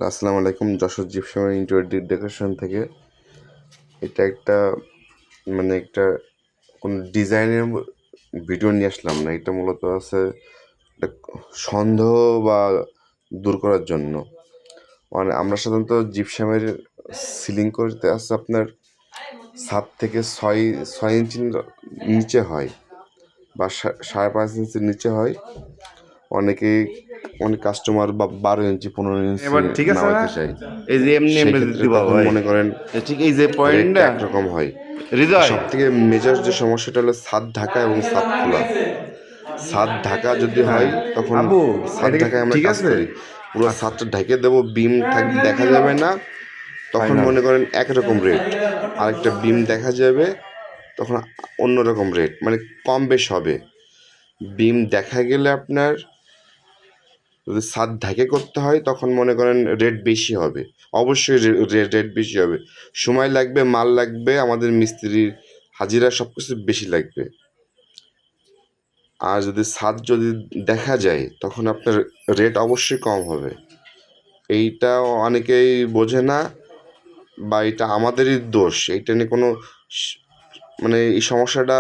আসসালামু আলাইকুম। Jessore gypsum interior decoration থেকে এটা একটা একটা কোনো ডিজাইনের ভিডিও নিয়ে আসলাম না। এটা মূলত আছে একটা সন্দেহ বা দূর করার জন্য। মানে আমরা সাধারণত জিপসামের সিলিং করতে আছে আপনার 7 থেকে 6 ইঞ্চি নিচে হয় বা 5.5 ইঞ্চির নিচে হয়। অনেক কাস্টমার বা 12 ইঞ্চি 15 ইঞ্চি এবার ঠিক আছে না? নামাইতে চাই। এই যে এমনি এমনি সেক্ষেত্রে দিবা তখন ভাই, মনে করেন ঠিক এই যে রেটটা পয়েন্টটা একরকম হয়। হৃদয়। সব থেকে মেজর যে সমস্যাটা হলো ছাদ ঢাকা এবং ছাদ খোলা। ছাদ ঢাকা যদি হ্যাঁ হয় তখন আবু, ছাদ এটা কি ঢাকায় আমরা ঠিক কাজ আছে? করি, পুরো আচ্ছা, ছাদটা ঢেকে দেবো, বিম দেখা যাবে না। তখন ফাইনাল। মনে করেন একরকম রেট, আরেকটা বিম দেখা যাবে তখন অন্যরকম রেট, মানে কম বেশ হবে। বিম দেখা গেলে আপনার যদি ছাদ ঢাকে করতে হয় তখন মনে করেন রেট বেশি হবে। অবশ্যই রেট বেশি হবে, সময় লাগবে, মাল লাগবে, আমাদের মিস্ত্রির হাজিরা সব কিছু বেশি লাগবে। আর যদি দেখা যায় তখন আপনার রেট অবশ্যই কম হবে। এইটা অনেকেই বোঝে না, বা এটা আমাদেরই দোষ। এইটা নিয়ে কোনো এই সমস্যাটা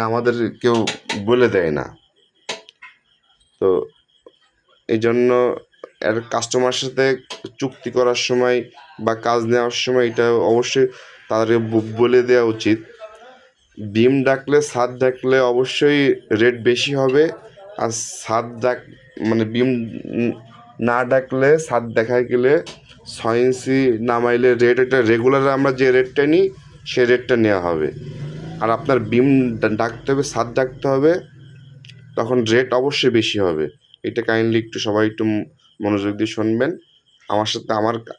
আমাদের কেউ বলে দেয় না। তো এই জন্য কাস্টমার সাথে চুক্তি করার সময় বা কাজ নেওয়ার সময় এটা অবশ্যই তাদেরকে বলে দেওয়া উচিত। বিম ডাকলে ছাদ ডাকলে অবশ্যই রেট বেশি হবে। আর ছাদ বিম না ডাকলে ছাদ দেখায় গেলে 6 ইঞ্চি নামাইলে রেট, এটা রেগুলার আমরা যে রেটটা নিই সে রেটটা নেওয়া হবে। আর আপনার বিম ডাকতে হবে, ছাদ ডাকতে হবে, তখন রেট অবশ্যই বেশি হবে। এটা কাইন্ডলি একটু সবাই একটু মনোযোগ দিয়ে শুনবেন। আমার সাথে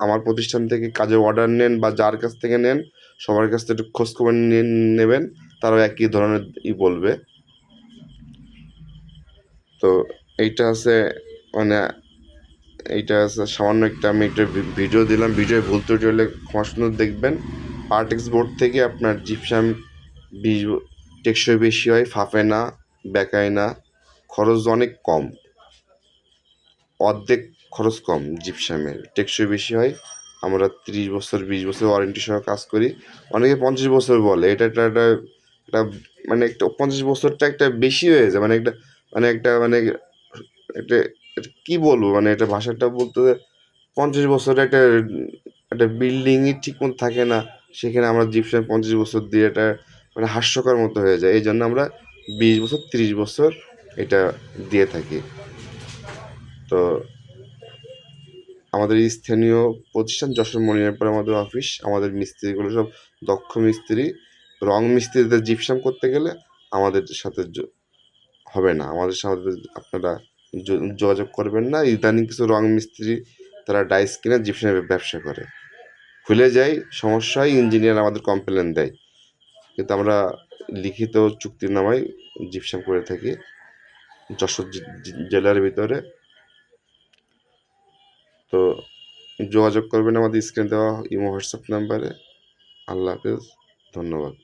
আমার প্রতিষ্ঠান থেকে কাজের অর্ডার নেন বা যার কাছ থেকে নেন, সবার কাছ থেকে একটু খোঁজখবর নিয়ে নেবেন, তারাও একই ধরনের বলবে। তো এইটা আছে মানে এইটা আছে সামান্য একটা, আমি একটা ভিডিও দিলাম। ভিডিও ভুল ত্রুটি হলে ক্ষমা সুন্দর দেখবেন। পার্টেক্স বোর্ড থেকে আপনার জিপসাম 20 টেকসই বেশি হয়, ফাঁপে না, বেঁকায় না, খরচ অনেক কম, অর্ধেক খরচ কম। জিপসামের টেকসই বেশি হয়। আমরা 30 বছর 20 বছর ওয়ারেন্টি সহ কাজ করি। অনেকে 50 বছর বলে, এটা একটা একটা একটা একটা 50 বছরটা একটা বেশি হয়ে যায়। একটা কি বলবো, এটা ভাষাটা বলতে 50 বছর একটা একটা বিল্ডিংই ঠিক মতো থাকে না, সেখানে আমরা জিপসাম 50 বছর দিয়ে এটা হাস্যকর মতো হয়ে যায়। এই জন্য আমরা 20 বছর 30 বছর এটা দিয়ে থাকি। তো আমাদের স্থানীয় প্রতিষ্ঠান যশোর মনিরামপুরে আমাদের অফিস। আমাদের মিস্ত্রিগুলো সব দক্ষ মিস্ত্রি। রং মিস্ত্রিদের জিপসাম করতে গেলে আমাদের সাথে হবে না, আমাদের সাথে আপনারা যোগাযোগ করবেন না। ইদানিং কিছু রং মিস্ত্রি তারা ডাইস কিনে জিপসামের ব্যবসা করে, খুলে যায়, সমস্যা হয়, ইঞ্জিনিয়ার আমাদের কমপ্লেন দেয়, কিন্তু আমরা লিখিত চুক্তিনামায় জিপসাম করে থাকি যশোর জেলার ভিতরে। তো যোগাযোগ করবেন আমাদের স্ক্রিনে দেওয়া ইমো হোয়াটসঅ্যাপ নাম্বারে। আল্লাহ হাফেজ, ধন্যবাদ।